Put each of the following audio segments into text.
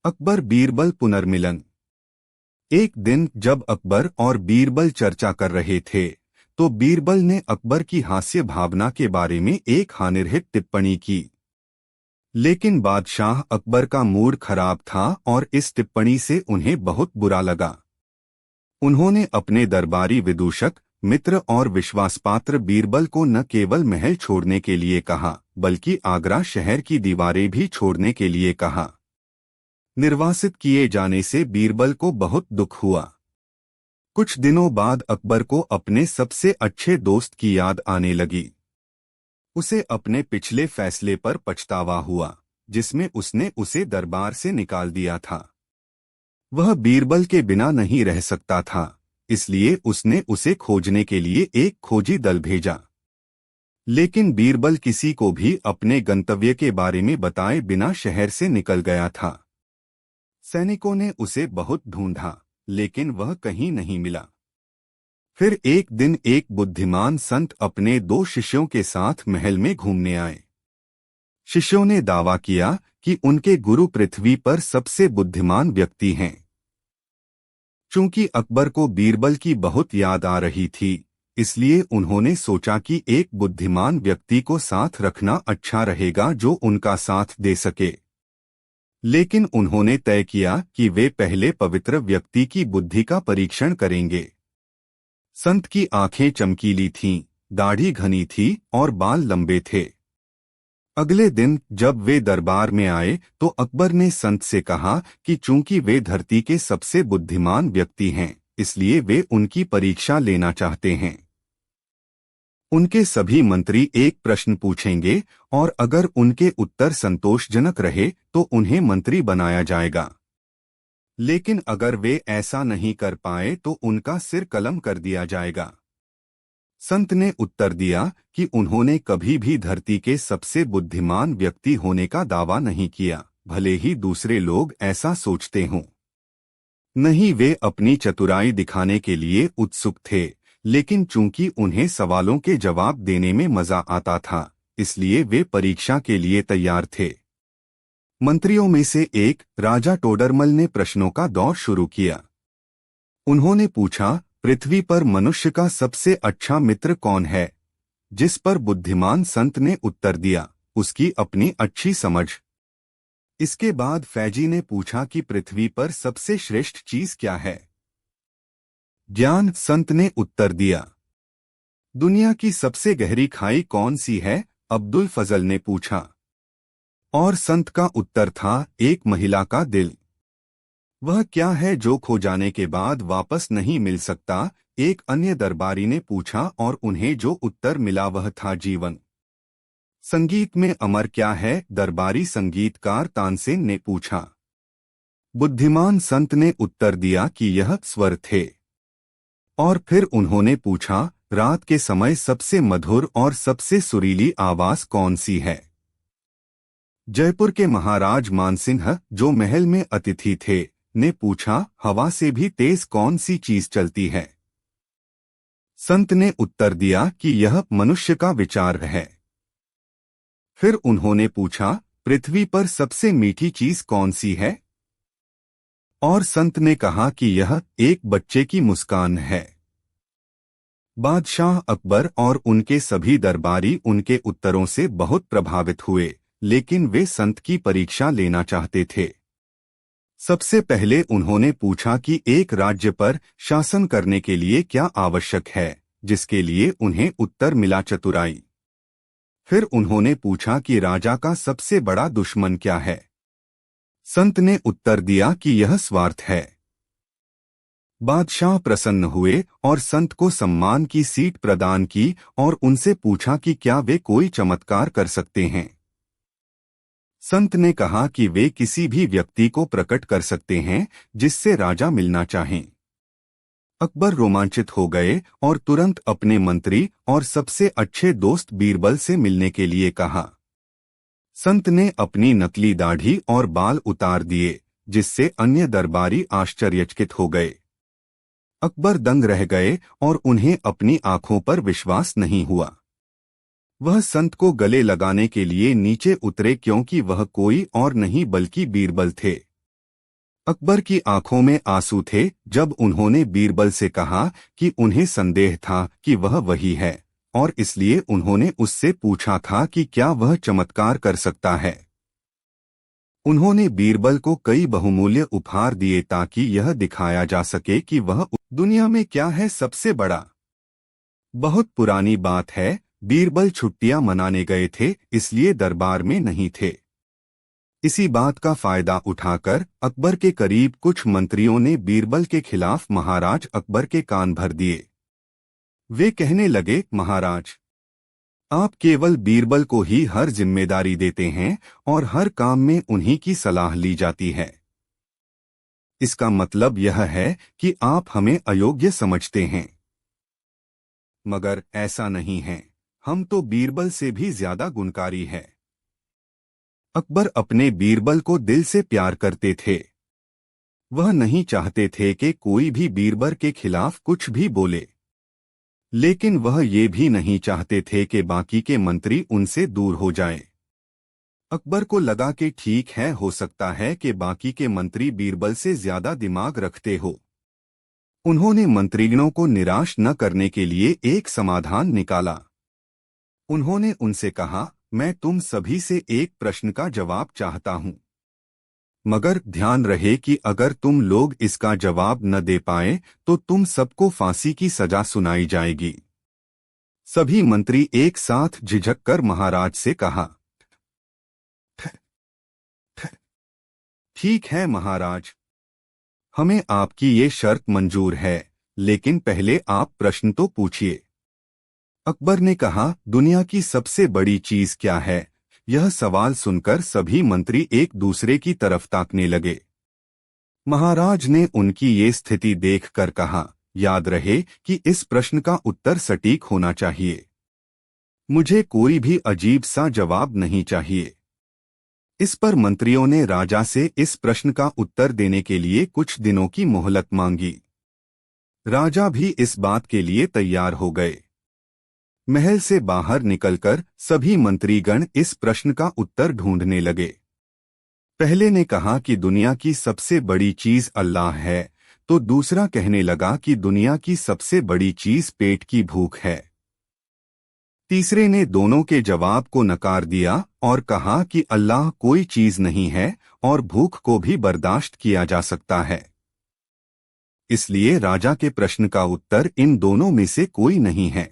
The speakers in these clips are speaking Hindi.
अकबर बीरबल पुनर्मिलन। एक दिन जब अकबर और बीरबल चर्चा कर रहे थे तो बीरबल ने अकबर की हास्य भावना के बारे में एक हानिरहित टिप्पणी की। लेकिन बादशाह अकबर का मूड खराब था और इस टिप्पणी से उन्हें बहुत बुरा लगा। उन्होंने अपने दरबारी विदूषक, मित्र और विश्वासपात्र बीरबल को न केवल महल छोड़ने के लिए कहा बल्कि आगरा शहर की दीवारें भी छोड़ने के लिए कहा। निर्वासित किए जाने से बीरबल को बहुत दुख हुआ। कुछ दिनों बाद अकबर को अपने सबसे अच्छे दोस्त की याद आने लगी। उसे अपने पिछले फैसले पर पछतावा हुआ जिसमें उसने उसे दरबार से निकाल दिया था। वह बीरबल के बिना नहीं रह सकता था, इसलिए उसने उसे खोजने के लिए एक खोजी दल भेजा। लेकिन बीरबल किसी को भी अपने गंतव्य के बारे में बताए बिना शहर से निकल गया था। सैनिकों ने उसे बहुत ढूंढा लेकिन वह कहीं नहीं मिला। फिर एक दिन एक बुद्धिमान संत अपने 2 शिष्यों के साथ महल में घूमने आए। शिष्यों ने दावा किया कि उनके गुरु पृथ्वी पर सबसे बुद्धिमान व्यक्ति हैं। चूंकि अकबर को बीरबल की बहुत याद आ रही थी, इसलिए उन्होंने सोचा कि एक बुद्धिमान व्यक्ति को साथ रखना अच्छा रहेगा जो उनका साथ दे सके। लेकिन उन्होंने तय किया कि वे पहले पवित्र व्यक्ति की बुद्धि का परीक्षण करेंगे। संत की आंखें चमकीली थीं, दाढ़ी घनी थी और बाल लंबे थे। अगले दिन जब वे दरबार में आए तो अकबर ने संत से कहा कि चूंकि वे धरती के सबसे बुद्धिमान व्यक्ति हैं, इसलिए वे उनकी परीक्षा लेना चाहते हैं। उनके सभी मंत्री एक प्रश्न पूछेंगे और अगर उनके उत्तर संतोषजनक रहे तो उन्हें मंत्री बनाया जाएगा। लेकिन अगर वे ऐसा नहीं कर पाए तो उनका सिर कलम कर दिया जाएगा। संत ने उत्तर दिया कि उन्होंने कभी भी धरती के सबसे बुद्धिमान व्यक्ति होने का दावा नहीं किया, भले ही दूसरे लोग ऐसा सोचते हों। नहीं, वे अपनी चतुराई दिखाने के लिए उत्सुक थे, लेकिन चूंकि उन्हें सवालों के जवाब देने में मजा आता था, इसलिए वे परीक्षा के लिए तैयार थे। मंत्रियों में से एक, राजा टोडरमल ने प्रश्नों का दौर शुरू किया। उन्होंने पूछा, पृथ्वी पर मनुष्य का सबसे अच्छा मित्र कौन है? जिस पर बुद्धिमान संत ने उत्तर दिया, उसकी अपनी अच्छी समझ। इसके बाद फैजी ने पूछा कि पृथ्वी पर सबसे श्रेष्ठ चीज क्या है? ज्ञान, संत ने उत्तर दिया। दुनिया की सबसे गहरी खाई कौन सी है? अब्दुल फजल ने पूछा। और संत का उत्तर था, एक महिला का दिल। वह क्या है जो खो जाने के बाद वापस नहीं मिल सकता? एक अन्य दरबारी ने पूछा और उन्हें जो उत्तर मिला वह था जीवन। संगीत में अमर क्या है? दरबारी संगीतकार तानसेन ने पूछा। बुद्धिमान संत ने उत्तर दिया कि यह स्वर थे। और फिर उन्होंने पूछा, रात के समय सबसे मधुर और सबसे सुरीली आवाज कौन सी है? जयपुर के महाराज मानसिंह, जो महल में अतिथि थे, ने पूछा, हवा से भी तेज कौन सी चीज चलती है? संत ने उत्तर दिया कि यह मनुष्य का विचार है। फिर उन्होंने पूछा, पृथ्वी पर सबसे मीठी चीज कौन सी है? और संत ने कहा कि यह एक बच्चे की मुस्कान है। बादशाह अकबर और उनके सभी दरबारी उनके उत्तरों से बहुत प्रभावित हुए, लेकिन वे संत की परीक्षा लेना चाहते थे। सबसे पहले उन्होंने पूछा कि एक राज्य पर शासन करने के लिए क्या आवश्यक है, जिसके लिए उन्हें उत्तर मिला, चतुराई। फिर उन्होंने पूछा कि राजा का सबसे बड़ा दुश्मन क्या है? संत ने उत्तर दिया कि यह स्वार्थ है। बादशाह प्रसन्न हुए और संत को सम्मान की सीट प्रदान की और उनसे पूछा कि क्या वे कोई चमत्कार कर सकते हैं। संत ने कहा कि वे किसी भी व्यक्ति को प्रकट कर सकते हैं जिससे राजा मिलना चाहें। अकबर रोमांचित हो गए और तुरंत अपने मंत्री और सबसे अच्छे दोस्त बीरबल से मिलने के लिए कहा। संत ने अपनी नकली दाढ़ी और बाल उतार दिए, जिससे अन्य दरबारी आश्चर्यचकित हो गए। अकबर दंग रह गए और उन्हें अपनी आंखों पर विश्वास नहीं हुआ। वह संत को गले लगाने के लिए नीचे उतरे क्योंकि वह कोई और नहीं बल्कि बीरबल थे। अकबर की आंखों में आंसू थे जब उन्होंने बीरबल से कहा कि उन्हें संदेह था कि वह वही है, और इसलिए उन्होंने उससे पूछा था कि क्या वह चमत्कार कर सकता है। उन्होंने बीरबल को कई बहुमूल्य उपहार दिए ताकि यह दिखाया जा सके कि वह दुनिया में क्या है सबसे बड़ा। बहुत पुरानी बात है, बीरबल छुट्टियां मनाने गए थे, इसलिए दरबार में नहीं थे। इसी बात का फायदा उठाकर अकबर के करीब कुछ मंत्रियों ने बीरबल के खिलाफ महाराज अकबर के कान भर दिए। वे कहने लगे, महाराज, आप केवल बीरबल को ही हर जिम्मेदारी देते हैं और हर काम में उन्हीं की सलाह ली जाती है। इसका मतलब यह है कि आप हमें अयोग्य समझते हैं। मगर ऐसा नहीं है, हम तो बीरबल से भी ज्यादा गुणकारी हैं। अकबर अपने बीरबल को दिल से प्यार करते थे। वह नहीं चाहते थे कि कोई भी बीरबल के खिलाफ कुछ भी बोले, लेकिन वह ये भी नहीं चाहते थे कि बाकी के मंत्री उनसे दूर हो जाएं। अकबर को लगा कि ठीक है, हो सकता है कि बाकी के मंत्री बीरबल से ज्यादा दिमाग रखते हो। उन्होंने मंत्रियों को निराश न करने के लिए एक समाधान निकाला। उन्होंने उनसे कहा, मैं तुम सभी से एक प्रश्न का जवाब चाहता हूं, मगर ध्यान रहे कि अगर तुम लोग इसका जवाब न दे पाए तो तुम सबको फांसी की सजा सुनाई जाएगी। सभी मंत्री एक साथ झिझक कर महाराज से कहा, ठीक है महाराज, हमें आपकी ये शर्त मंजूर है, लेकिन पहले आप प्रश्न तो पूछिए। अकबर ने कहा, दुनिया की सबसे बड़ी चीज क्या है? यह सवाल सुनकर सभी मंत्री एक दूसरे की तरफ ताकने लगे। महाराज ने उनकी ये स्थिति देखकर कहा, याद रहे कि इस प्रश्न का उत्तर सटीक होना चाहिए। मुझे कोई भी अजीब सा जवाब नहीं चाहिए। इस पर मंत्रियों ने राजा से इस प्रश्न का उत्तर देने के लिए कुछ दिनों की मोहलत मांगी। राजा भी इस बात के लिए तैयार हो गए। महल से बाहर निकलकर सभी मंत्रीगण इस प्रश्न का उत्तर ढूंढने लगे। पहले ने कहा कि दुनिया की सबसे बड़ी चीज अल्लाह है, तो दूसरा कहने लगा कि दुनिया की सबसे बड़ी चीज पेट की भूख है। तीसरे ने दोनों के जवाब को नकार दिया और कहा कि अल्लाह कोई चीज नहीं है और भूख को भी बर्दाश्त किया जा सकता है। इसलिए राजा के प्रश्न का उत्तर इन दोनों में से कोई नहीं है।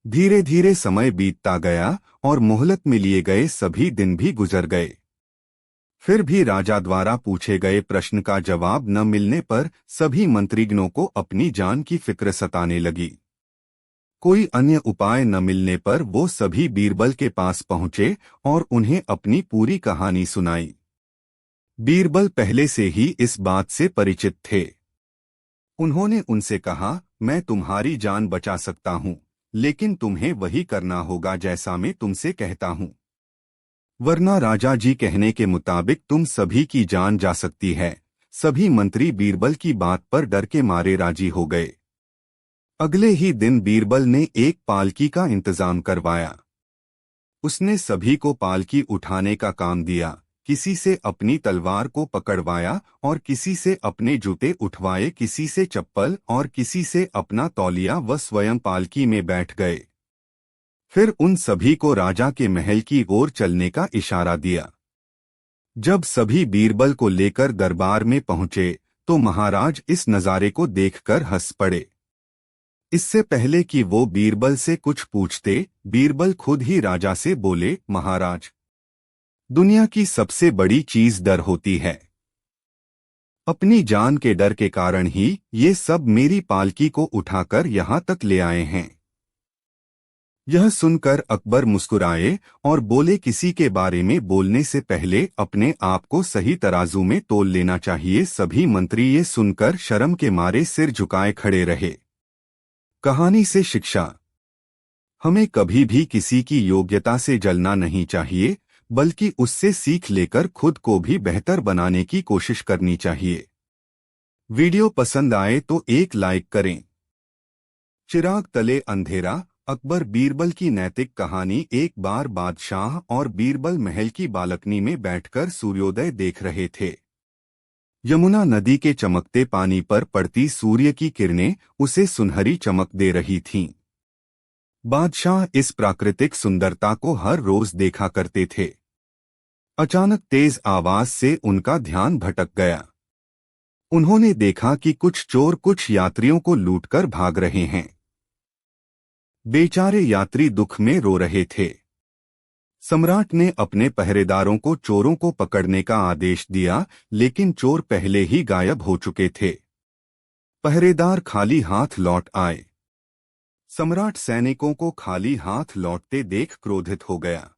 धीरे धीरे समय बीतता गया और मोहलत में लिए गए सभी दिन भी गुजर गए। फिर भी राजा द्वारा पूछे गए प्रश्न का जवाब न मिलने पर सभी मंत्रीगणों को अपनी जान की फिक्र सताने लगी। कोई अन्य उपाय न मिलने पर वो सभी बीरबल के पास पहुंचे और उन्हें अपनी पूरी कहानी सुनाई। बीरबल पहले से ही इस बात से परिचित थे। उन्होंने उनसे कहा, मैं तुम्हारी जान बचा सकता हूं, लेकिन तुम्हें वही करना होगा जैसा मैं तुमसे कहता हूं, वरना राजा जी कहने के मुताबिक तुम सभी की जान जा सकती है। सभी मंत्री बीरबल की बात पर डर के मारे राजी हो गए। अगले ही दिन बीरबल ने एक पालकी का इंतजाम करवाया। उसने सभी को पालकी उठाने का काम दिया, किसी से अपनी तलवार को पकड़वाया और किसी से अपने जूते उठवाए, किसी से चप्पल और किसी से अपना तौलिया, व स्वयं पालकी में बैठ गए। फिर उन सभी को राजा के महल की ओर चलने का इशारा दिया। जब सभी बीरबल को लेकर दरबार में पहुंचे तो महाराज इस नज़ारे को देखकर हंस पड़े। इससे पहले कि वो बीरबल से कुछ पूछते, बीरबल खुद ही राजा से बोले, महाराज, दुनिया की सबसे बड़ी चीज डर होती है। अपनी जान के डर के कारण ही ये सब मेरी पालकी को उठाकर यहाँ तक ले आए हैं। यह सुनकर अकबर मुस्कुराए और बोले, किसी के बारे में बोलने से पहले अपने आप को सही तराजू में तोल लेना चाहिए। सभी मंत्री ये सुनकर शर्म के मारे सिर झुकाए खड़े रहे। कहानी से शिक्षा, हमें कभी भी किसी की योग्यता से जलना नहीं चाहिए, बल्कि उससे सीख लेकर खुद को भी बेहतर बनाने की कोशिश करनी चाहिए। वीडियो पसंद आए तो एक लाइक करें। चिराग तले अंधेरा। अकबर बीरबल की नैतिक कहानी। एक बार बादशाह और बीरबल महल की बालकनी में बैठकर सूर्योदय देख रहे थे। यमुना नदी के चमकते पानी पर पड़ती सूर्य की किरणें उसे सुनहरी चमक दे रही थीं। बादशाह इस प्राकृतिक सुंदरता को हर रोज देखा करते थे। अचानक तेज आवाज से उनका ध्यान भटक गया। उन्होंने देखा कि कुछ चोर कुछ यात्रियों को लूटकर भाग रहे हैं। बेचारे यात्री दुख में रो रहे थे। सम्राट ने अपने पहरेदारों को चोरों को पकड़ने का आदेश दिया, लेकिन चोर पहले ही गायब हो चुके थे। पहरेदार खाली हाथ लौट आए। सम्राट सैनिकों को खाली हाथ लौटते देख क्रोधित हो गया।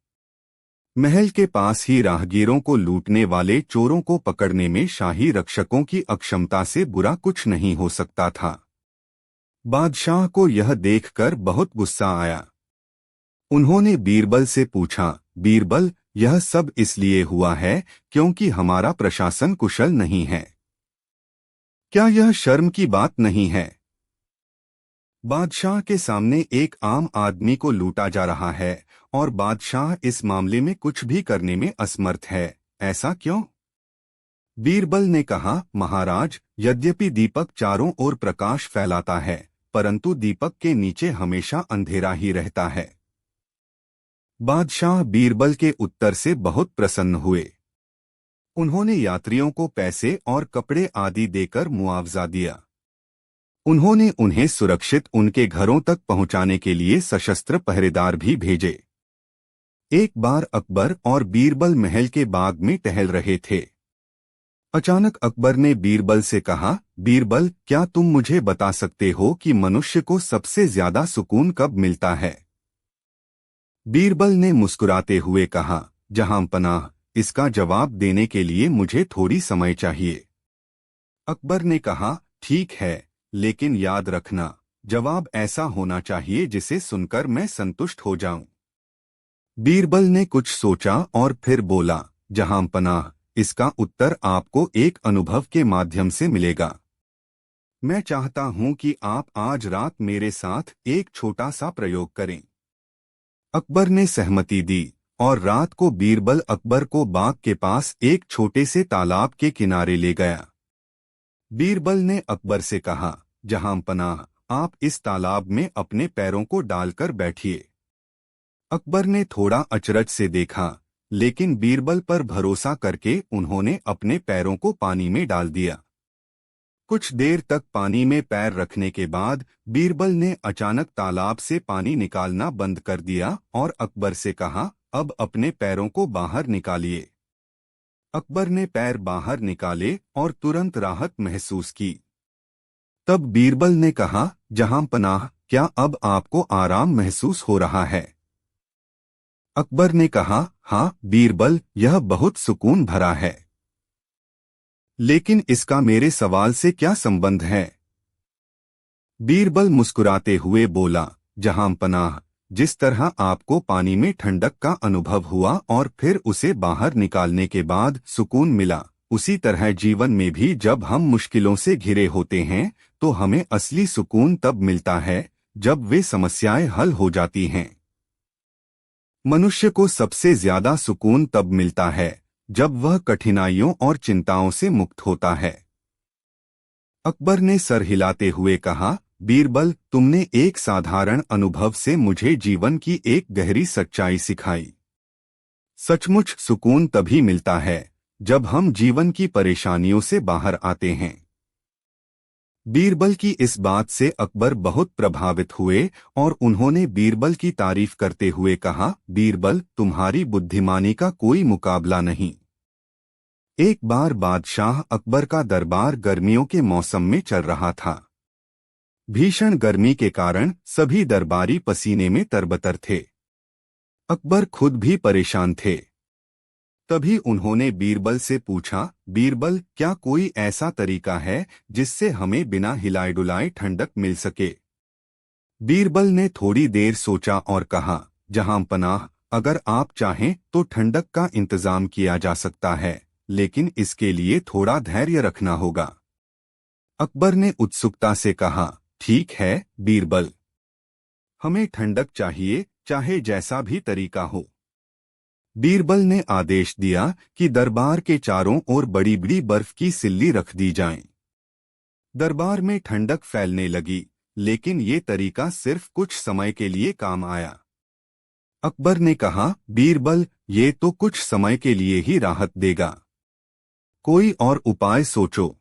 महल के पास ही राहगीरों को लूटने वाले चोरों को पकड़ने में शाही रक्षकों की अक्षमता से बुरा कुछ नहीं हो सकता था। बादशाह को यह देखकर बहुत गुस्सा आया। उन्होंने बीरबल से पूछा, बीरबल, यह सब इसलिए हुआ है क्योंकि हमारा प्रशासन कुशल नहीं है। क्या यह शर्म की बात नहीं है? बादशाह के सामने एक आम आदमी को लूटा जा रहा है और बादशाह इस मामले में कुछ भी करने में असमर्थ है। ऐसा क्यों? बीरबल ने कहा, महाराज, यद्यपि दीपक चारों ओर प्रकाश फैलाता है, परंतु दीपक के नीचे हमेशा अंधेरा ही रहता है। बादशाह बीरबल के उत्तर से बहुत प्रसन्न हुए। उन्होंने यात्रियों को पैसे और कपड़े आदि देकर मुआवजा दिया। उन्होंने उन्हें सुरक्षित उनके घरों तक पहुंचाने के लिए सशस्त्र पहरेदार भी भेजे। एक बार अकबर और बीरबल महल के बाग में टहल रहे थे। अचानक अकबर ने बीरबल से कहा, बीरबल, क्या तुम मुझे बता सकते हो कि मनुष्य को सबसे ज्यादा सुकून कब मिलता है? बीरबल ने मुस्कुराते हुए कहा, जहांपनाह, इसका जवाब देने के लिए मुझे थोड़ी समय चाहिए। अकबर ने कहा, ठीक है, लेकिन याद रखना, जवाब ऐसा होना चाहिए जिसे सुनकर मैं संतुष्ट हो जाऊं। बीरबल ने कुछ सोचा और फिर बोला, जहांपनाह, इसका उत्तर आपको एक अनुभव के माध्यम से मिलेगा। मैं चाहता हूं कि आप आज रात मेरे साथ एक छोटा सा प्रयोग करें। अकबर ने सहमति दी और रात को बीरबल अकबर को बाग के पास एक छोटे से तालाब के किनारे ले गया। बीरबल ने अकबर से कहा, जहांपनाह, आप इस तालाब में अपने पैरों को डालकर बैठिए। अकबर ने थोड़ा अचरज से देखा, लेकिन बीरबल पर भरोसा करके उन्होंने अपने पैरों को पानी में डाल दिया। कुछ देर तक पानी में पैर रखने के बाद बीरबल ने अचानक तालाब से पानी निकालना बंद कर दिया और अकबर से कहा, अब अपने पैरों को बाहर निकालिए। अकबर ने पैर बाहर निकाले और तुरंत राहत महसूस की। तब बीरबल ने कहा, जहांपनाह, क्या अब आपको आराम महसूस हो रहा है? अकबर ने कहा, हाँ बीरबल, यह बहुत सुकून भरा है। लेकिन इसका मेरे सवाल से क्या संबंध है? बीरबल मुस्कुराते हुए बोला, जहांपनाह, जिस तरह आपको पानी में ठंडक का अनुभव हुआ और फिर उसे बाहर निकालने के बाद सुकून मिला, उसी तरह जीवन में भी जब हम मुश्किलों से घिरे होते हैं तो हमें असली सुकून तब मिलता है जब वे समस्याएं हल हो जाती हैं। मनुष्य को सबसे ज्यादा सुकून तब मिलता है जब वह कठिनाइयों और चिंताओं से मुक्त होता है। अकबर ने सर हिलाते हुए कहा, बीरबल, तुमने एक साधारण अनुभव से मुझे जीवन की एक गहरी सच्चाई सिखाई। सचमुच सुकून तभी मिलता है जब हम जीवन की परेशानियों से बाहर आते हैं। बीरबल की इस बात से अकबर बहुत प्रभावित हुए और उन्होंने बीरबल की तारीफ करते हुए कहा, बीरबल, तुम्हारी बुद्धिमानी का कोई मुकाबला नहीं। एक बार बादशाह अकबर का दरबार गर्मियों के मौसम में चल रहा था। भीषण गर्मी के कारण सभी दरबारी पसीने में तरबतर थे। अकबर खुद भी परेशान थे। तभी उन्होंने बीरबल से पूछा, बीरबल, क्या कोई ऐसा तरीका है जिससे हमें बिना हिलाए डुलाए ठंडक मिल सके? बीरबल ने थोड़ी देर सोचा और कहा, जहांपनाह, अगर आप चाहें तो ठंडक का इंतजाम किया जा सकता है, लेकिन इसके लिए थोड़ा धैर्य रखना होगा। अकबर ने उत्सुकता से कहा, ठीक है बीरबल, हमें ठंडक चाहिए, चाहे जैसा भी तरीका हो। बीरबल ने आदेश दिया कि दरबार के चारों ओर बड़ी बड़ी बर्फ की सिल्ली रख दी जाएं। दरबार में ठंडक फैलने लगी, लेकिन ये तरीका सिर्फ कुछ समय के लिए काम आया। अकबर ने कहा, बीरबल, ये तो कुछ समय के लिए ही राहत देगा, कोई और उपाय सोचो।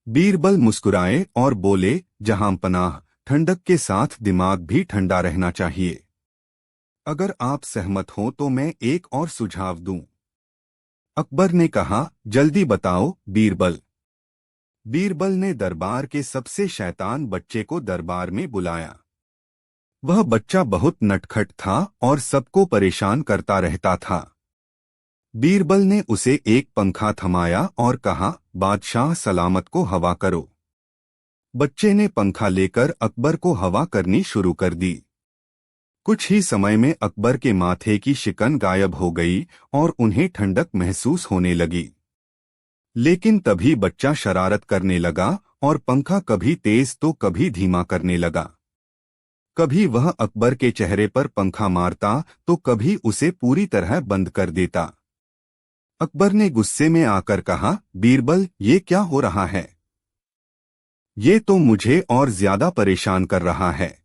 बीरबल मुस्कुराए और बोले, जहांपनाह, ठंडक के साथ दिमाग भी ठंडा रहना चाहिए। अगर आप सहमत हो तो मैं एक और सुझाव दूं। अकबर ने कहा, जल्दी बताओ बीरबल। बीरबल ने दरबार के सबसे शैतान बच्चे को दरबार में बुलाया। वह बच्चा बहुत नटखट था और सबको परेशान करता रहता था। बीरबल ने उसे एक पंखा थमाया और कहा, बादशाह सलामत को हवा करो। बच्चे ने पंखा लेकर अकबर को हवा करनी शुरू कर दी। कुछ ही समय में अकबर के माथे की शिकन गायब हो गई और उन्हें ठंडक महसूस होने लगी। लेकिन तभी बच्चा शरारत करने लगा और पंखा कभी तेज तो कभी धीमा करने लगा। कभी वह अकबर के चेहरे पर पंखा मारता तो कभी उसे पूरी तरह बंद कर देता। अकबर ने गुस्से में आकर कहा, बीरबल, ये क्या हो रहा है? ये तो मुझे और ज्यादा परेशान कर रहा है।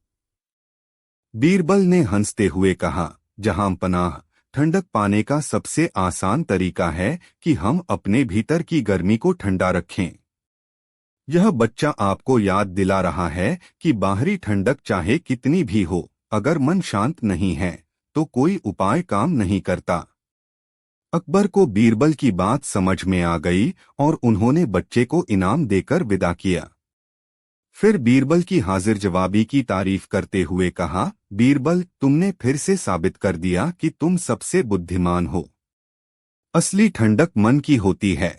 बीरबल ने हंसते हुए कहा, जहांपनाह, ठंडक पाने का सबसे आसान तरीका है कि हम अपने भीतर की गर्मी को ठंडा रखें। यह बच्चा आपको याद दिला रहा है कि बाहरी ठंडक चाहे कितनी भी हो, अगर मन शांत नहीं है तो कोई उपाय काम नहीं करता। अकबर को बीरबल की बात समझ में आ गई और उन्होंने बच्चे को इनाम देकर विदा किया। फिर बीरबल की हाजिर जवाबी की तारीफ करते हुए कहा, बीरबल, तुमने फिर से साबित कर दिया कि तुम सबसे बुद्धिमान हो। असली ठंडक मन की होती है।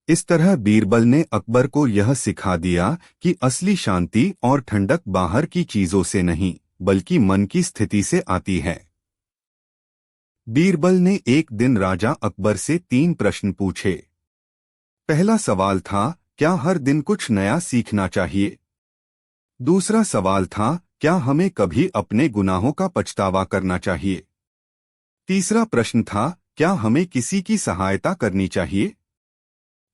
इस तरह बीरबल ने अकबर को यह सिखा दिया कि असली शांति और ठंडक बाहर की चीजों से नहीं, बल्कि मन की स्थिति से आती है। बीरबल ने एक दिन राजा अकबर से 3 प्रश्न पूछे। पहला सवाल था, क्या हर दिन कुछ नया सीखना चाहिए? दूसरा सवाल था, क्या हमें कभी अपने गुनाहों का पछतावा करना चाहिए? तीसरा प्रश्न था, क्या हमें किसी की सहायता करनी चाहिए?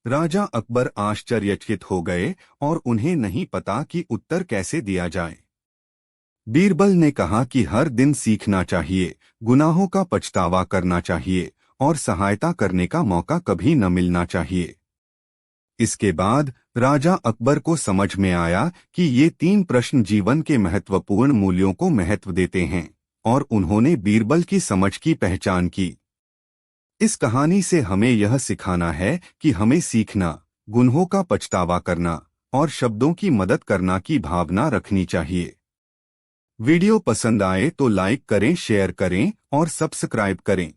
राजा अकबर आश्चर्यचकित हो गए और उन्हें नहीं पता कि उत्तर कैसे दिया जाए। बीरबल ने कहा कि हर दिन सीखना चाहिए, गुनाहों का पछतावा करना चाहिए और सहायता करने का मौका कभी न मिलना चाहिए। इसके बाद राजा अकबर को समझ में आया कि ये 3 प्रश्न जीवन के महत्वपूर्ण मूल्यों को महत्व देते हैं और उन्होंने बीरबल की समझ की पहचान की। इस कहानी से हमें यह सिखाना है कि हमें सीखना, गुनाहों का पछतावा करना और शब्दों की मदद करना की भावना रखनी चाहिए। वीडियो पसंद आए तो लाइक करें, शेयर करें और सब्सक्राइब करें।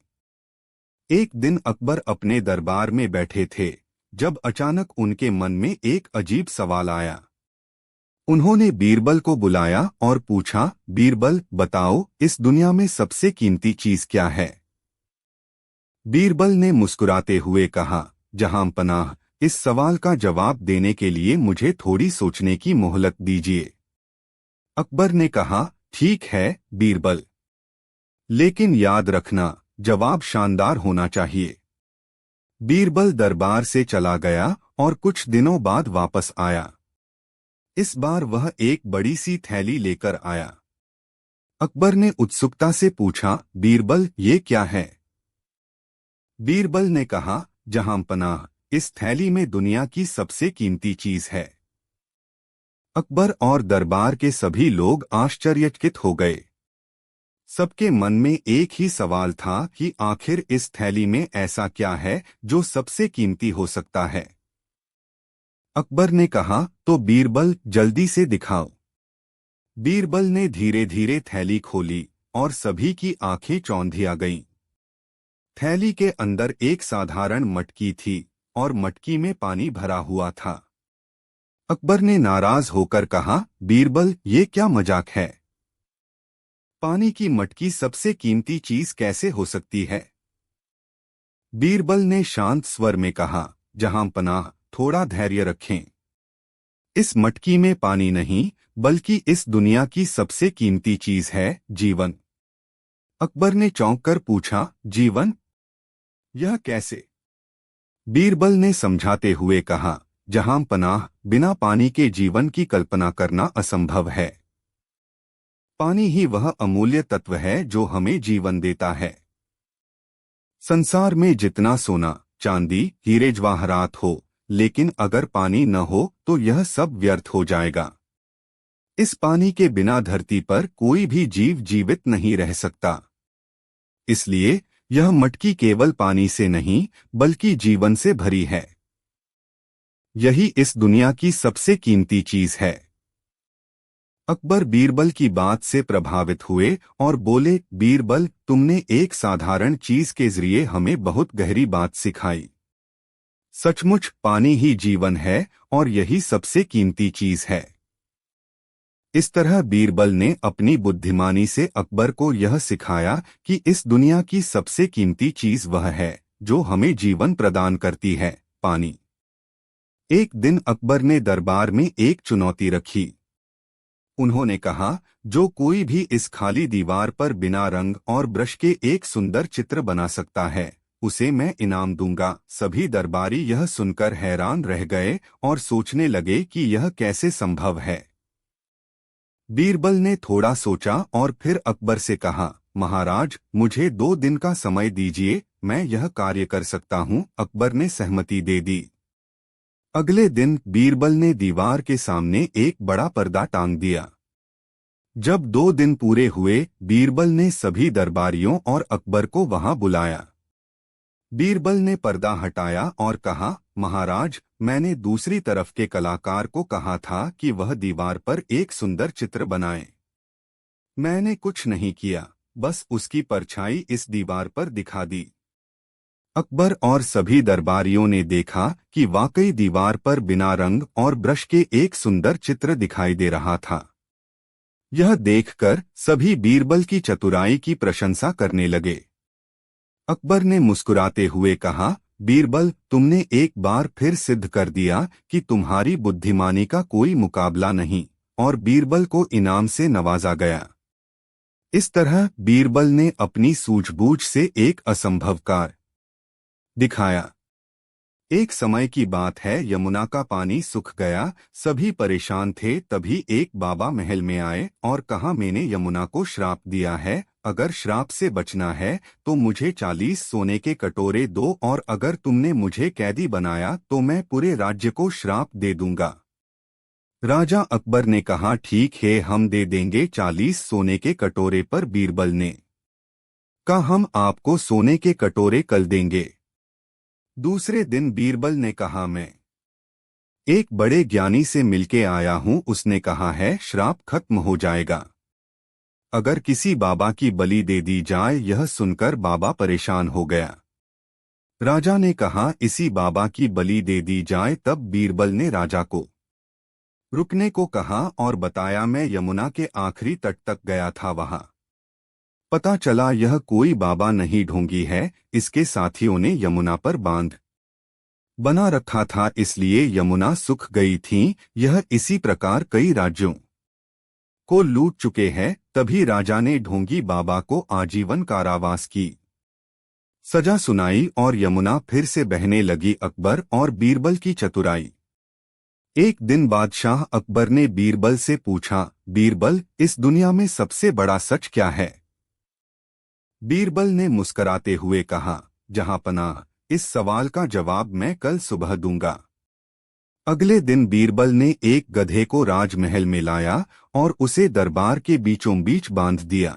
एक दिन अकबर अपने दरबार में बैठे थे जब अचानक उनके मन में एक अजीब सवाल आया। उन्होंने बीरबल को बुलाया और पूछा, बीरबल, बताओ, इस दुनिया में सबसे कीमती चीज क्या है? बीरबल ने मुस्कुराते हुए कहा, जहांपनाह, इस सवाल का जवाब देने के लिए मुझे थोड़ी सोचने की मोहलत दीजिए। अकबर ने कहा, ठीक है बीरबल, लेकिन याद रखना, जवाब शानदार होना चाहिए। बीरबल दरबार से चला गया और कुछ दिनों बाद वापस आया। इस बार वह एक बड़ी सी थैली लेकर आया। अकबर ने उत्सुकता से पूछा, बीरबल, ये क्या है? बीरबल ने कहा, जहांपनाह, इस थैली में दुनिया की सबसे कीमती चीज है। अकबर और दरबार के सभी लोग आश्चर्यचकित हो गए। सबके मन में एक ही सवाल था कि आखिर इस थैली में ऐसा क्या है जो सबसे कीमती हो सकता है। अकबर ने कहा, तो बीरबल, जल्दी से दिखाओ। बीरबल ने धीरे धीरे थैली खोली और सभी की आंखें चौंधी आ गईं। थैली के अंदर एक साधारण मटकी थी और मटकी में पानी भरा हुआ था। अकबर ने नाराज होकर कहा, बीरबल, ये क्या मजाक है? पानी की मटकी सबसे कीमती चीज कैसे हो सकती है? बीरबल ने शांत स्वर में कहा, जहांपनाह, थोड़ा धैर्य रखें। इस मटकी में पानी नहीं, बल्कि इस दुनिया की सबसे कीमती चीज है जीवन। अकबर ने चौंक कर पूछा, जीवन? यह कैसे? बीरबल ने समझाते हुए कहा, जहां पनाह, बिना पानी के जीवन की कल्पना करना असंभव है। पानी ही वह अमूल्य तत्व है जो हमें जीवन देता है। संसार में जितना सोना, चांदी, हीरे जवाहरात हो, लेकिन अगर पानी न हो तो यह सब व्यर्थ हो जाएगा। इस पानी के बिना धरती पर कोई भी जीव जीवित नहीं रह सकता। इसलिए यह मटकी केवल पानी से नहीं बल्कि जीवन से भरी है। यही इस दुनिया की सबसे कीमती चीज है। अकबर बीरबल की बात से प्रभावित हुए और बोले, बीरबल, तुमने एक साधारण चीज के जरिए हमें बहुत गहरी बात सिखाई। सचमुच पानी ही जीवन है और यही सबसे कीमती चीज है। इस तरह बीरबल ने अपनी बुद्धिमानी से अकबर को यह सिखाया कि इस दुनिया की सबसे कीमती चीज वह है जो हमें जीवन प्रदान करती है, पानी। एक दिन अकबर ने दरबार में एक चुनौती रखी। उन्होंने कहा, जो कोई भी इस खाली दीवार पर बिना रंग और ब्रश के एक सुंदर चित्र बना सकता है, उसे मैं इनाम दूंगा। सभी दरबारी यह सुनकर हैरान रह गए और सोचने लगे कि यह कैसे संभव है। बीरबल ने थोड़ा सोचा और फिर अकबर से कहा, महाराज, मुझे 2 दिन का समय दीजिए, मैं यह कार्य कर सकता हूँ। अकबर ने सहमति दे दी। अगले दिन बीरबल ने दीवार के सामने एक बड़ा पर्दा टांग दिया। जब 2 दिन पूरे हुए, बीरबल ने सभी दरबारियों और अकबर को वहां बुलाया। बीरबल ने पर्दा हटाया और कहा, महाराज, मैंने दूसरी तरफ के कलाकार को कहा था कि वह दीवार पर एक सुंदर चित्र बनाए। मैंने कुछ नहीं किया, बस उसकी परछाई इस दीवार पर दिखा दी। अकबर और सभी दरबारियों ने देखा कि वाकई दीवार पर बिना रंग और ब्रश के एक सुंदर चित्र दिखाई दे रहा था। यह देखकर सभी बीरबल की चतुराई की प्रशंसा करने लगे। अकबर ने मुस्कुराते हुए कहा, बीरबल, तुमने एक बार फिर सिद्ध कर दिया कि तुम्हारी बुद्धिमानी का कोई मुकाबला नहीं, और बीरबल को इनाम से नवाजा गया। इस तरह बीरबल ने अपनी सूझबूझ से एक असंभव कार्य दिखाया। एक समय की बात है, यमुना का पानी सूख गया, सभी परेशान थे। तभी एक बाबा महल में आए और कहा, मैंने यमुना को श्राप दिया है, अगर श्राप से बचना है तो मुझे 40 सोने के कटोरे दो, और अगर तुमने मुझे कैदी बनाया तो मैं पूरे राज्य को श्राप दे दूंगा। राजा अकबर ने कहा, ठीक है, हम दे देंगे 40 सोने के कटोरे। पर बीरबल ने कहा, हम आपको सोने के कटोरे कल देंगे। दूसरे दिन बीरबल ने कहा, मैं एक बड़े ज्ञानी से मिलके आया हूं, उसने कहा है श्राप खत्म हो जाएगा अगर किसी बाबा की बलि दे दी जाए। यह सुनकर बाबा परेशान हो गया। राजा ने कहा, इसी बाबा की बलि दे दी जाए। तब बीरबल ने राजा को रुकने को कहा और बताया, मैं यमुना के आखिरी तट तक गया था, वहां पता चला यह कोई बाबा नहीं, ढोंगी है। इसके साथियों ने यमुना पर बांध बना रखा था, इसलिए यमुना सूख गई थी। यह इसी प्रकार कई राज्यों को लूट चुके हैं। तभी राजा ने ढोंगी बाबा को आजीवन कारावास की सजा सुनाई और यमुना फिर से बहने लगी। अकबर और बीरबल की चतुराई। एक दिन बादशाह अकबर ने बीरबल से पूछा, बीरबल, इस दुनिया में सबसे बड़ा सच क्या है? बीरबल ने मुस्कराते हुए कहा, जहांपनाह, इस सवाल का जवाब मैं कल सुबह दूंगा। अगले दिन बीरबल ने एक गधे को राजमहल में लाया और उसे दरबार के बीचों बीच बांध दिया।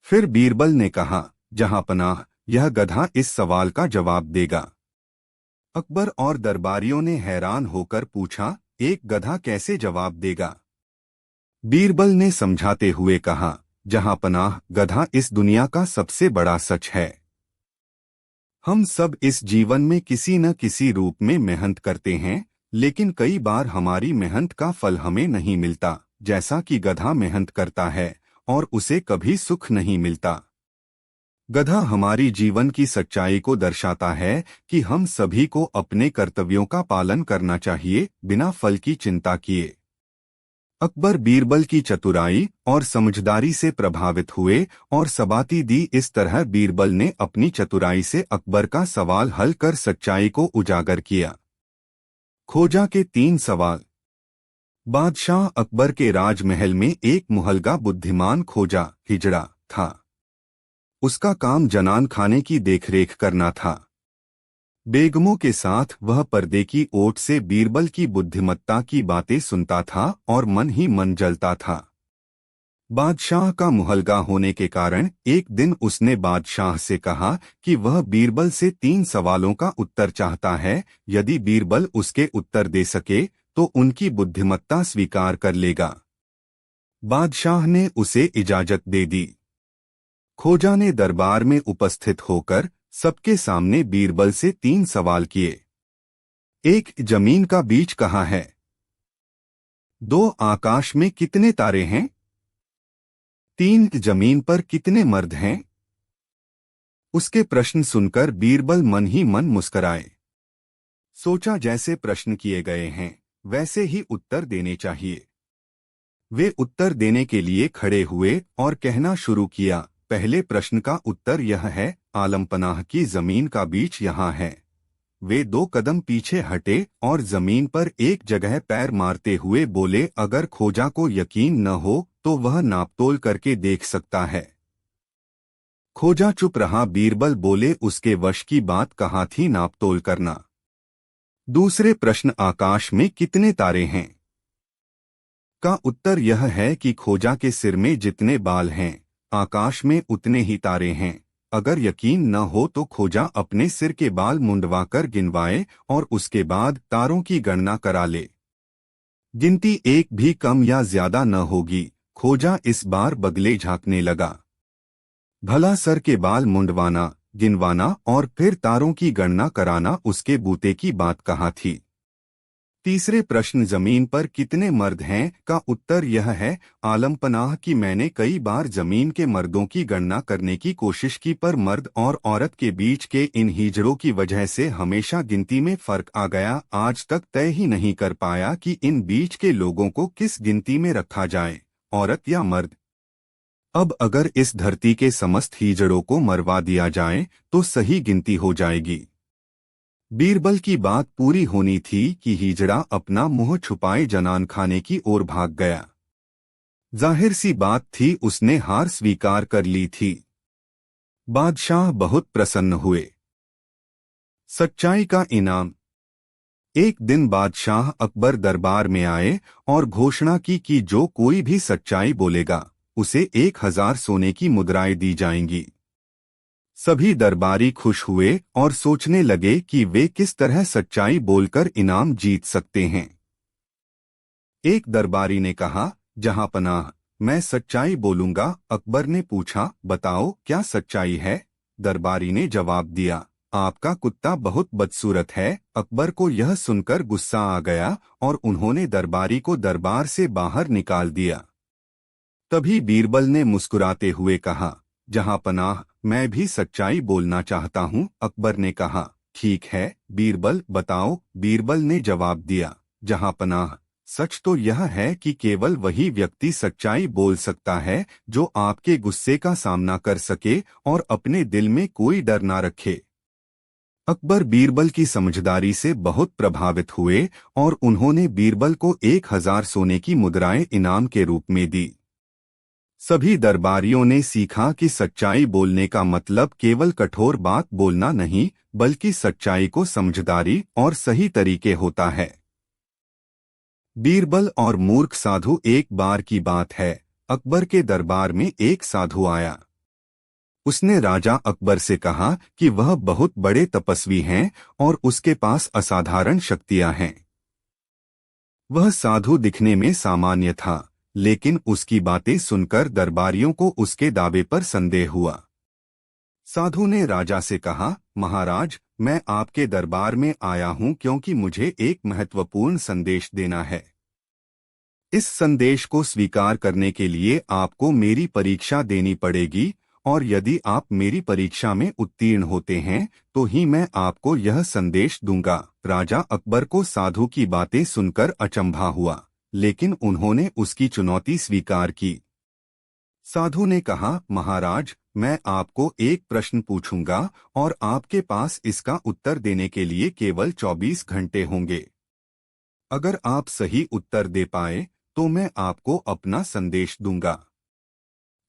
फिर बीरबल ने कहा, जहांपनाह, यह गधा इस सवाल का जवाब देगा। अकबर और दरबारियों ने हैरान होकर पूछा, एक गधा कैसे जवाब देगा? बीरबल ने समझाते हुए कहा, जहांपनाह, गधा इस दुनिया का सबसे बड़ा सच है। हम सब इस जीवन में किसी न किसी रूप में मेहनत करते हैं, लेकिन कई बार हमारी मेहनत का फल हमें नहीं मिलता, जैसा कि गधा मेहनत करता है और उसे कभी सुख नहीं मिलता। गधा हमारी जीवन की सच्चाई को दर्शाता है कि हम सभी को अपने कर्तव्यों का पालन करना चाहिए, बिना फल की चिंता किए। अकबर बीरबल की चतुराई और समझदारी से प्रभावित हुए और सबाती दी। इस तरह बीरबल ने अपनी चतुराई से अकबर का सवाल हल कर सच्चाई को उजागर किया। खोजा के 3 सवाल। बादशाह अकबर के राजमहल में एक मुहलगा बुद्धिमान खोजा हिजड़ा था। उसका काम जनान खाने की देखरेख करना था। बेगमों के साथ वह पर्दे की ओट से बीरबल की बुद्धिमत्ता की बातें सुनता था और मन ही मन जलता था। बादशाह का मुहलगा होने के कारण एक दिन उसने बादशाह से कहा कि वह बीरबल से 3 सवालों का उत्तर चाहता है। यदि बीरबल उसके उत्तर दे सके तो उनकी बुद्धिमत्ता स्वीकार कर लेगा। बादशाह ने उसे इजाजत दे दी। खोजा ने दरबार में उपस्थित होकर सबके सामने बीरबल से 3 सवाल किए। 1. जमीन का बीज कहाँ है? 2. आकाश में कितने तारे हैं? 3. जमीन पर कितने मर्द हैं? उसके प्रश्न सुनकर बीरबल मन ही मन मुस्कराए। सोचा जैसे प्रश्न किए गए हैं वैसे ही उत्तर देने चाहिए। वे उत्तर देने के लिए खड़े हुए और कहना शुरू किया। पहले प्रश्न का उत्तर यह है, आलमपनाह की जमीन का बीज यहाँ है। वे 2 कदम पीछे हटे और जमीन पर एक जगह पैर मारते हुए बोले, अगर खोजा को यकीन न हो तो वह नापतोल करके देख सकता है। खोजा चुप रहा। बीरबल बोले, उसके वश की बात कहाँ थी नापतोल करना। दूसरे प्रश्न, आकाश में कितने तारे हैं? का उत्तर यह है कि खोजा के सिर में जितने बाल हैं आकाश में उतने ही तारे हैं। अगर यकीन न हो तो खोजा अपने सिर के बाल मुंडवाकर गिनवाए और उसके बाद तारों की गणना करा ले। गिनती एक भी कम या ज्यादा न होगी। खोजा इस बार बगले झांकने लगा। भला सर के बाल मुंडवाना, गिनवाना और फिर तारों की गणना कराना उसके बूते की बात कहाँ थी। तीसरे प्रश्न, जमीन पर कितने मर्द हैं का उत्तर यह है, आलमपनाह कि मैंने कई बार जमीन के मर्दों की गणना करने की कोशिश की पर मर्द और औरत के बीच के इन हिजड़ों की वजह से हमेशा गिनती में फर्क आ गया। आज तक तय ही नहीं कर पाया कि इन बीच के लोगों को किस गिनती में रखा जाए, औरत या मर्द। अब अगर इस धरती के समस्त हिजड़ों को मरवा दिया जाए तो सही गिनती हो जाएगी। बीरबल की बात पूरी होनी थी कि हिजड़ा अपना मुंह छुपाए जनान खाने की ओर भाग गया। जाहिर सी बात थी उसने हार स्वीकार कर ली थी। बादशाह बहुत प्रसन्न हुए। सच्चाई का इनाम। एक दिन बादशाह अकबर दरबार में आए और घोषणा की कि जो कोई भी सच्चाई बोलेगा उसे 1000 सोने की मुद्राएं दी जाएंगी। सभी दरबारी खुश हुए और सोचने लगे कि वे किस तरह सच्चाई बोलकर इनाम जीत सकते हैं। एक दरबारी ने कहा, जहां पनाह, मैं सच्चाई बोलूंगा। अकबर ने पूछा, बताओ क्या सच्चाई है? दरबारी ने जवाब दिया, आपका कुत्ता बहुत बदसूरत है। अकबर को यह सुनकर गुस्सा आ गया और उन्होंने दरबारी को दरबार से बाहर निकाल दिया। तभी बीरबल ने मुस्कुराते हुए कहा, जहां पनाह, मैं भी सच्चाई बोलना चाहता हूं। अकबर ने कहा, ठीक है बीरबल, बताओ। बीरबल ने जवाब दिया, जहां पनाह, सच तो यह है कि केवल वही व्यक्ति सच्चाई बोल सकता है जो आपके गुस्से का सामना कर सके और अपने दिल में कोई डर ना रखे। अकबर बीरबल की समझदारी से बहुत प्रभावित हुए और उन्होंने बीरबल को 1000 सोने की मुद्राएं इनाम के रूप में दी। सभी दरबारियों ने सीखा कि सच्चाई बोलने का मतलब केवल कठोर बात बोलना नहीं, बल्कि सच्चाई को समझदारी और सही तरीके होता है। बीरबल और मूर्ख साधु। एक बार की बात है, अकबर के दरबार में एक साधु आया। उसने राजा अकबर से कहा कि वह बहुत बड़े तपस्वी हैं और उसके पास असाधारण शक्तियां हैं। वह साधु दिखने में सामान्य था, लेकिन उसकी बातें सुनकर दरबारियों को उसके दावे पर संदेह हुआ। साधु ने राजा से कहा, महाराज, मैं आपके दरबार में आया हूं क्योंकि मुझे एक महत्वपूर्ण संदेश देना है। इस संदेश को स्वीकार करने के लिए आपको मेरी परीक्षा देनी पड़ेगी और यदि आप मेरी परीक्षा में उत्तीर्ण होते हैं तो ही मैं आपको यह संदेश दूंगा। राजा अकबर को साधु की बातें सुनकर अचंभा हुआ, लेकिन उन्होंने उसकी चुनौती स्वीकार की। साधु ने कहा, महाराज, मैं आपको एक प्रश्न पूछूंगा और आपके पास इसका उत्तर देने के लिए केवल 24 घंटे होंगे। अगर आप सही उत्तर दे पाए तो मैं आपको अपना संदेश दूंगा।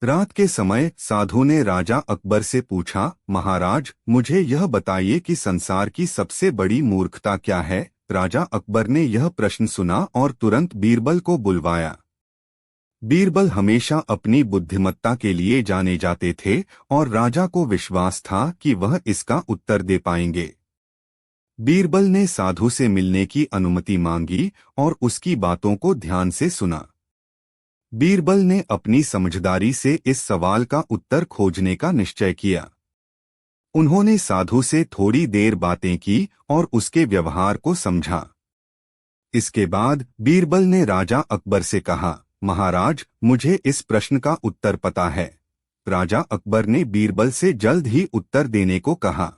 रात के समय साधु ने राजा अकबर से पूछा, महाराज, मुझे यह बताइए कि संसार की सबसे बड़ी मूर्खता क्या है। राजा अकबर ने यह प्रश्न सुना और तुरंत बीरबल को बुलवाया। बीरबल हमेशा अपनी बुद्धिमत्ता के लिए जाने जाते थे और राजा को विश्वास था कि वह इसका उत्तर दे पाएंगे। बीरबल ने साधु से मिलने की अनुमति मांगी और उसकी बातों को ध्यान से सुना। बीरबल ने अपनी समझदारी से इस सवाल का उत्तर खोजने का निश्चय किया। उन्होंने साधु से थोड़ी देर बातें की और उसके व्यवहार को समझा। इसके बाद बीरबल ने राजा अकबर से कहा, महाराज, मुझे इस प्रश्न का उत्तर पता है। राजा अकबर ने बीरबल से जल्द ही उत्तर देने को कहा।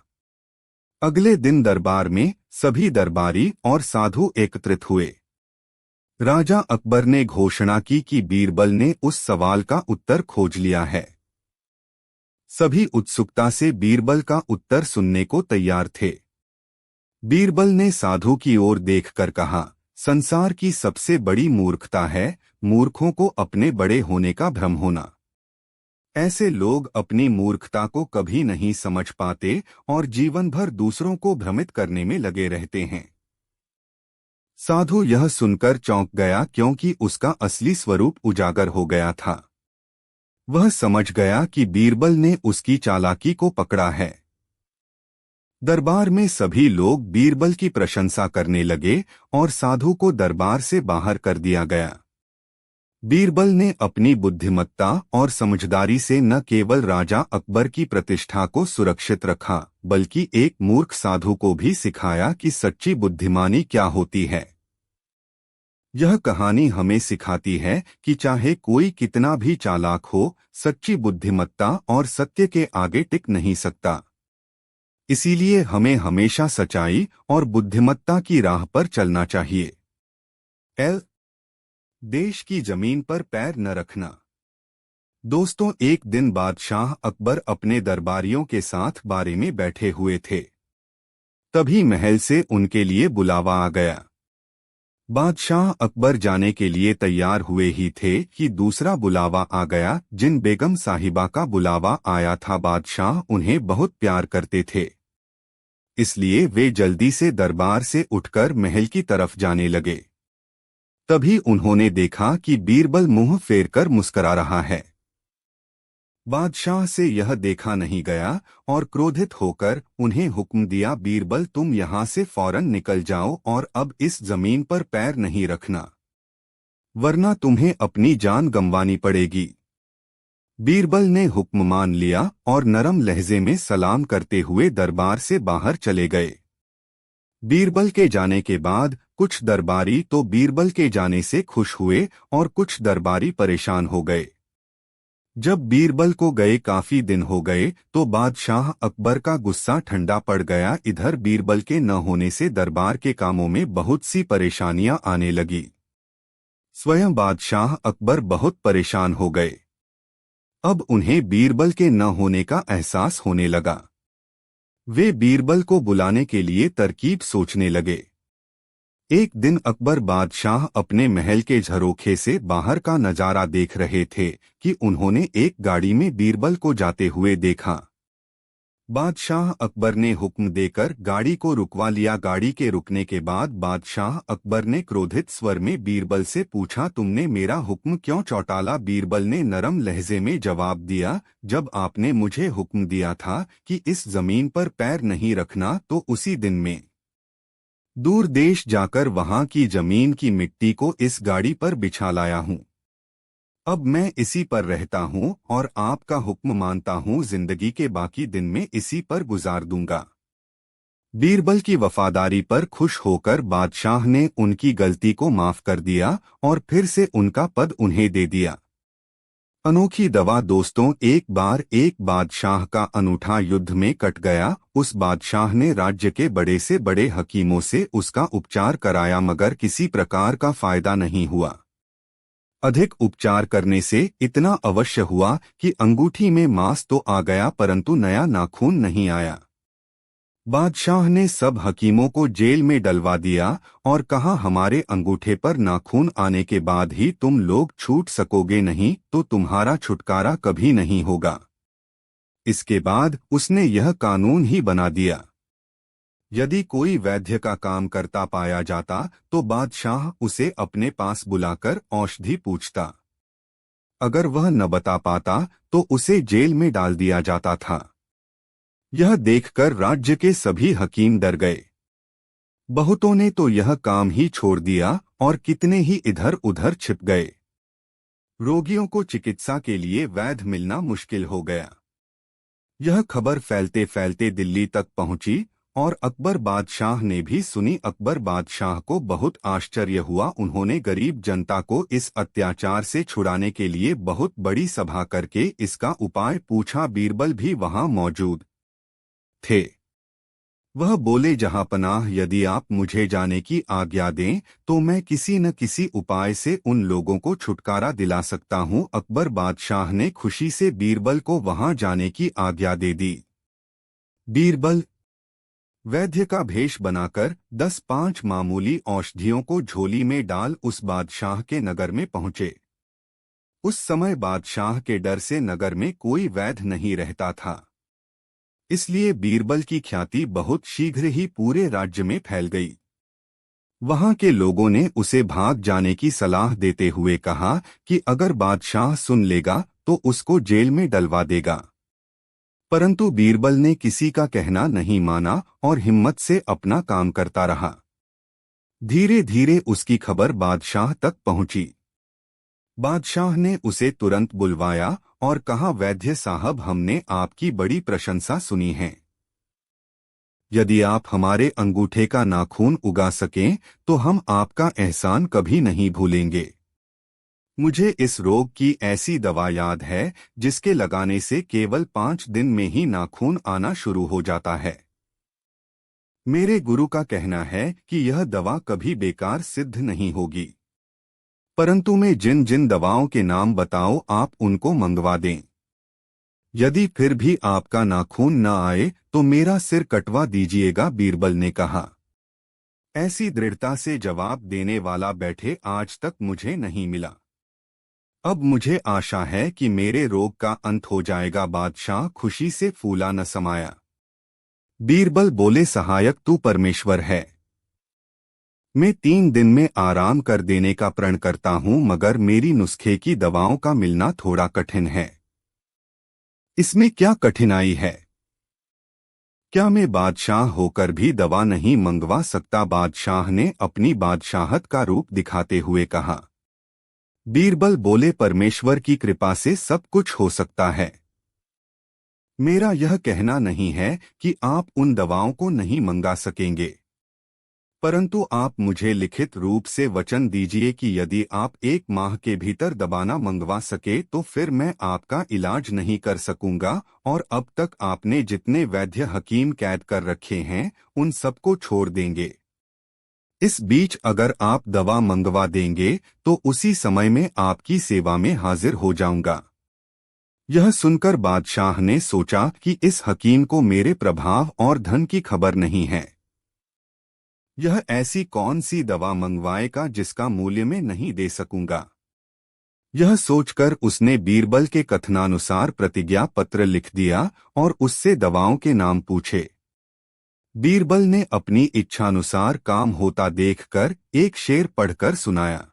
अगले दिन दरबार में सभी दरबारी और साधु एकत्रित हुए। राजा अकबर ने घोषणा की कि बीरबल ने उस सवाल का उत्तर खोज लिया है। सभी उत्सुकता से बीरबल का उत्तर सुनने को तैयार थे। बीरबल ने साधु की ओर देखकर कहा, संसार की सबसे बड़ी मूर्खता है मूर्खों को अपने बड़े होने का भ्रम होना। ऐसे लोग अपनी मूर्खता को कभी नहीं समझ पाते और जीवन भर दूसरों को भ्रमित करने में लगे रहते हैं। साधु यह सुनकर चौंक गया क्योंकि उसका असली स्वरूप उजागर हो गया था। वह समझ गया कि बीरबल ने उसकी चालाकी को पकड़ा है। दरबार में सभी लोग बीरबल की प्रशंसा करने लगे और साधु को दरबार से बाहर कर दिया गया। बीरबल ने अपनी बुद्धिमत्ता और समझदारी से न केवल राजा अकबर की प्रतिष्ठा को सुरक्षित रखा, बल्कि एक मूर्ख साधु को भी सिखाया कि सच्ची बुद्धिमानी क्या होती है। यह कहानी हमें सिखाती है कि चाहे कोई कितना भी चालाक हो, सच्ची बुद्धिमत्ता और सत्य के आगे टिक नहीं सकता। इसीलिए हमें हमेशा सच्चाई और बुद्धिमत्ता की राह पर चलना चाहिए। देश की जमीन पर पैर न रखना। दोस्तों, एक दिन बादशाह अकबर अपने दरबारियों के साथ बारे में बैठे हुए थे। तभी महल से उनके लिए बुलावा आ गया। बादशाह अकबर जाने के लिए तैयार हुए ही थे कि दूसरा बुलावा आ गया। जिन बेगम साहिबा का बुलावा आया था, बादशाह उन्हें बहुत प्यार करते थे, इसलिए वे जल्दी से दरबार से उठकर महल की तरफ जाने लगे। तभी उन्होंने देखा कि बीरबल मुंह फेरकर मुस्करा रहा है। बादशाह से यह देखा नहीं गया और क्रोधित होकर उन्हें हुक्म दिया, बीरबल, तुम यहाँ से फौरन निकल जाओ और अब इस जमीन पर पैर नहीं रखना, वरना तुम्हें अपनी जान गंवानी पड़ेगी। बीरबल ने हुक्म मान लिया और नरम लहजे में सलाम करते हुए दरबार से बाहर चले गए। बीरबल के जाने के बाद कुछ दरबारी तो बीरबल के जाने से खुश हुए और कुछ दरबारी परेशान हो गए। जब बीरबल को गए काफी दिन हो गए तो बादशाह अकबर का गुस्सा ठंडा पड़ गया। इधर बीरबल के न होने से दरबार के कामों में बहुत सी परेशानियां आने लगी। स्वयं बादशाह अकबर बहुत परेशान हो गए। अब उन्हें बीरबल के न होने का एहसास होने लगा। वे बीरबल को बुलाने के लिए तरकीब सोचने लगे। एक दिन अकबर बादशाह अपने महल के झरोखे से बाहर का नजारा देख रहे थे कि उन्होंने एक गाड़ी में बीरबल को जाते हुए देखा। बादशाह अकबर ने हुक्म देकर गाड़ी को रुकवा लिया। गाड़ी के रुकने के बाद बादशाह अकबर ने क्रोधित स्वर में बीरबल से पूछा, तुमने मेरा हुक्म क्यों चौटाला? बीरबल ने नरम लहजे में जवाब दिया, जब आपने मुझे हुक्म दिया था कि इस जमीन पर पैर नहीं रखना, तो उसी दिन में दूर देश जाकर वहां की जमीन की मिट्टी को इस गाड़ी पर बिछा लाया हूं। अब मैं इसी पर रहता हूं और आपका हुक्म मानता हूं। जिंदगी के बाकी दिन में इसी पर गुजार दूंगा। बीरबल की वफादारी पर खुश होकर बादशाह ने उनकी गलती को माफ कर दिया और फिर से उनका पद उन्हें दे दिया। अनोखी दवा। दोस्तों, एक बार एक बादशाह का अनूठा युद्ध में कट गया। उस बादशाह ने राज्य के बड़े से बड़े हकीमों से उसका उपचार कराया, मगर किसी प्रकार का फायदा नहीं हुआ। अधिक उपचार करने से इतना अवश्य हुआ कि अंगूठी में मांस तो आ गया परंतु नया नाखून नहीं आया। बादशाह ने सब हकीमों को जेल में डलवा दिया और कहा, हमारे अंगूठे पर नाखून आने के बाद ही तुम लोग छूट सकोगे, नहीं तो तुम्हारा छुटकारा कभी नहीं होगा। इसके बाद उसने यह कानून ही बना दिया, यदि कोई वैद्य का काम करता पाया जाता तो बादशाह उसे अपने पास बुलाकर औषधि पूछता। अगर वह न बता पाता तो उसे जेल में डाल दिया जाता था। यह देखकर राज्य के सभी हकीम डर गए। बहुतों ने तो यह काम ही छोड़ दिया और कितने ही इधर उधर छिप गए। रोगियों को चिकित्सा के लिए वैद्य मिलना मुश्किल हो गया। यह खबर फैलते फैलते दिल्ली तक पहुंची और अकबर बादशाह ने भी सुनी। अकबर बादशाह को बहुत आश्चर्य हुआ। उन्होंने गरीब जनता को इस अत्याचार से छुड़ाने के लिए बहुत बड़ी सभा करके इसका उपाय पूछा। बीरबल भी वहां मौजूद थे। वह बोले, जहांपनाह, यदि आप मुझे जाने की आज्ञा दें तो मैं किसी न किसी उपाय से उन लोगों को छुटकारा दिला सकता हूं। अकबर बादशाह ने खुशी से बीरबल को वहां जाने की आज्ञा दे दी। बीरबल वैद्य का भेष बनाकर 10-5 मामूली औषधियों को झोली में डाल उस बादशाह के नगर में पहुंचे। उस समय बादशाह के डर से नगर में कोई वैद्य नहीं रहता था, इसलिए बीरबल की ख्याति बहुत शीघ्र ही पूरे राज्य में फैल गई। वहां के लोगों ने उसे भाग जाने की सलाह देते हुए कहा कि अगर बादशाह सुन लेगा तो उसको जेल में डलवा देगा। परंतु बीरबल ने किसी का कहना नहीं माना और हिम्मत से अपना काम करता रहा। धीरे धीरे उसकी खबर बादशाह तक पहुंची। बादशाह ने उसे तुरंत बुलवाया और कहा, वैद्य साहब, हमने आपकी बड़ी प्रशंसा सुनी है। यदि आप हमारे अंगूठे का नाखून उगा सकें तो हम आपका एहसान कभी नहीं भूलेंगे। मुझे इस रोग की ऐसी दवा याद है जिसके लगाने से केवल 5 दिन में ही नाखून आना शुरू हो जाता है। मेरे गुरु का कहना है कि यह दवा कभी बेकार सिद्ध नहीं होगी। परंतु मैं जिन जिन दवाओं के नाम बताऊं आप उनको मंगवा दें। यदि फिर भी आपका नाखून न आए तो मेरा सिर कटवा दीजिएगा, बीरबल ने कहा। ऐसी दृढ़ता से जवाब देने वाला बैठे आज तक मुझे नहीं मिला। अब मुझे आशा है कि मेरे रोग का अंत हो जाएगा। बादशाह खुशी से फूला न समाया। बीरबल बोले, सहायक तू परमेश्वर है। मैं 3 दिन में आराम कर देने का प्रण करता हूं, मगर मेरी नुस्खे की दवाओं का मिलना थोड़ा कठिन है। इसमें क्या कठिनाई है? क्या मैं बादशाह होकर भी दवा नहीं मंगवा सकता? बादशाह ने अपनी बादशाहत का रूप दिखाते हुए कहा। बीरबल बोले, परमेश्वर की कृपा से सब कुछ हो सकता है। मेरा यह कहना नहीं है कि आप उन दवाओं को नहीं मंगा सकेंगे, परंतु आप मुझे लिखित रूप से वचन दीजिए कि यदि आप 1 माह के भीतर दवाना मंगवा सके तो फिर मैं आपका इलाज नहीं कर सकूंगा। और अब तक आपने जितने वैद्य हकीम कैद कर रखे हैं उन सबको छोड़ देंगे। इस बीच अगर आप दवा मंगवा देंगे तो उसी समय में आपकी सेवा में हाजिर हो जाऊंगा। यह सुनकर बादशाह ने सोचा कि इस हकीम को मेरे प्रभाव और धन की खबर नहीं है। यह ऐसी कौन सी दवा मंगवाएगा जिसका मूल्य मैं नहीं दे सकूंगा। यह सोचकर उसने बीरबल के कथनानुसार प्रतिज्ञा पत्र लिख दिया और उससे दवाओं के नाम पूछे। बीरबल ने अपनी इच्छानुसार काम होता देखकर एक शेर पढ़कर सुनाया।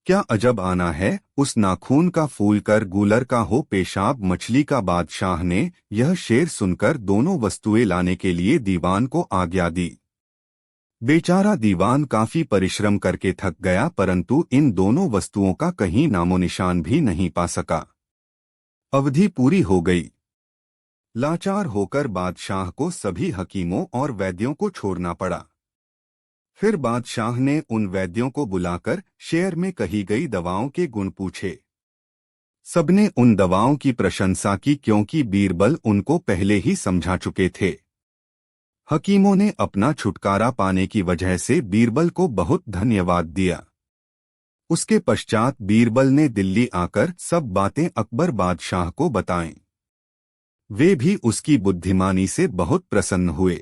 क्या अजब आना है, उस नाखून का फूल कर गूलर का हो पेशाब मछली का। बादशाह ने यह शेर सुनकर दोनों वस्तुएं लाने के लिए दीवान को आज्ञा दी। बेचारा दीवान काफी परिश्रम करके थक गया, परंतु इन दोनों वस्तुओं का कहीं नामोनिशान भी नहीं पा सका। अवधि पूरी हो गई। लाचार होकर बादशाह को सभी हकीमों और वैद्यों को छोड़ना पड़ा। फिर बादशाह ने उन वैद्यों को बुलाकर शेर में कही गई दवाओं के गुण पूछे। सबने उन दवाओं की प्रशंसा की क्योंकि बीरबल उनको पहले ही समझा चुके थे। हकीमों ने अपना छुटकारा पाने की वजह से बीरबल को बहुत धन्यवाद दिया। उसके पश्चात बीरबल ने दिल्ली आकर सब बातें अकबर बादशाह को बताएं। वे भी उसकी बुद्धिमानी से बहुत प्रसन्न हुए।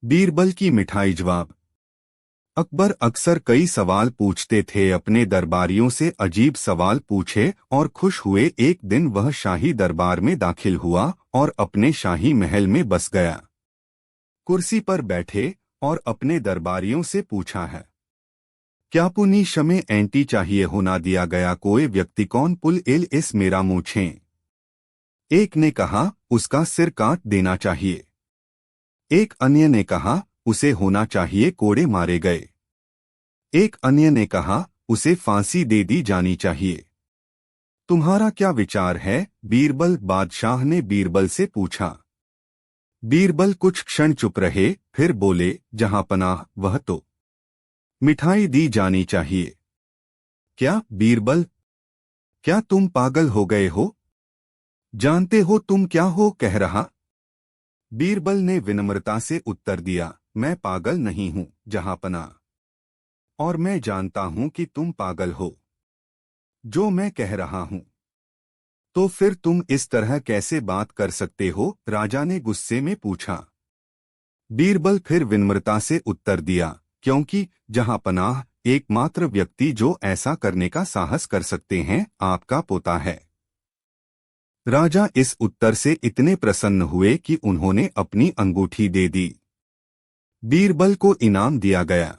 बीरबल की मिठाई जवाब। अकबर अक्सर कई सवाल पूछते थे, अपने दरबारियों से अजीब सवाल पूछे और खुश हुए। एक दिन वह शाही दरबार में दाखिल हुआ और अपने शाही महल में बस गया। कुर्सी पर बैठे और अपने दरबारियों से पूछा है, क्या पुनी शमे एंटी चाहिए होना दिया गया कोई व्यक्ति कौन पुल एल इस मेरा मूछें। एक ने कहा, उसका सिर काट देना चाहिए। एक अन्य ने कहा, उसे होना चाहिए कोड़े मारे गए। एक अन्य ने कहा, उसे फांसी दे दी जानी चाहिए। तुम्हारा क्या विचार है? बीरबल बादशाह ने बीरबल से पूछा। बीरबल कुछ क्षण चुप रहे, फिर बोले, जहां पनाह वह तो मिठाई दी जानी चाहिए। क्या बीरबल, क्या तुम पागल हो गए हो? जानते हो तुम क्या हो कह रहा? बीरबल ने विनम्रता से उत्तर दिया, मैं पागल नहीं हूं जहांपनाह, और मैं जानता हूं कि तुम पागल हो जो मैं कह रहा हूं। तो फिर तुम इस तरह कैसे बात कर सकते हो? राजा ने गुस्से में पूछा। बीरबल फिर विनम्रता से उत्तर दिया, क्योंकि जहांपनाह एकमात्र व्यक्ति जो ऐसा करने का साहस कर सकते हैं आपका पोता है। राजा इस उत्तर से इतने प्रसन्न हुए कि उन्होंने अपनी अंगूठी दे दी। बीरबल को इनाम दिया गया।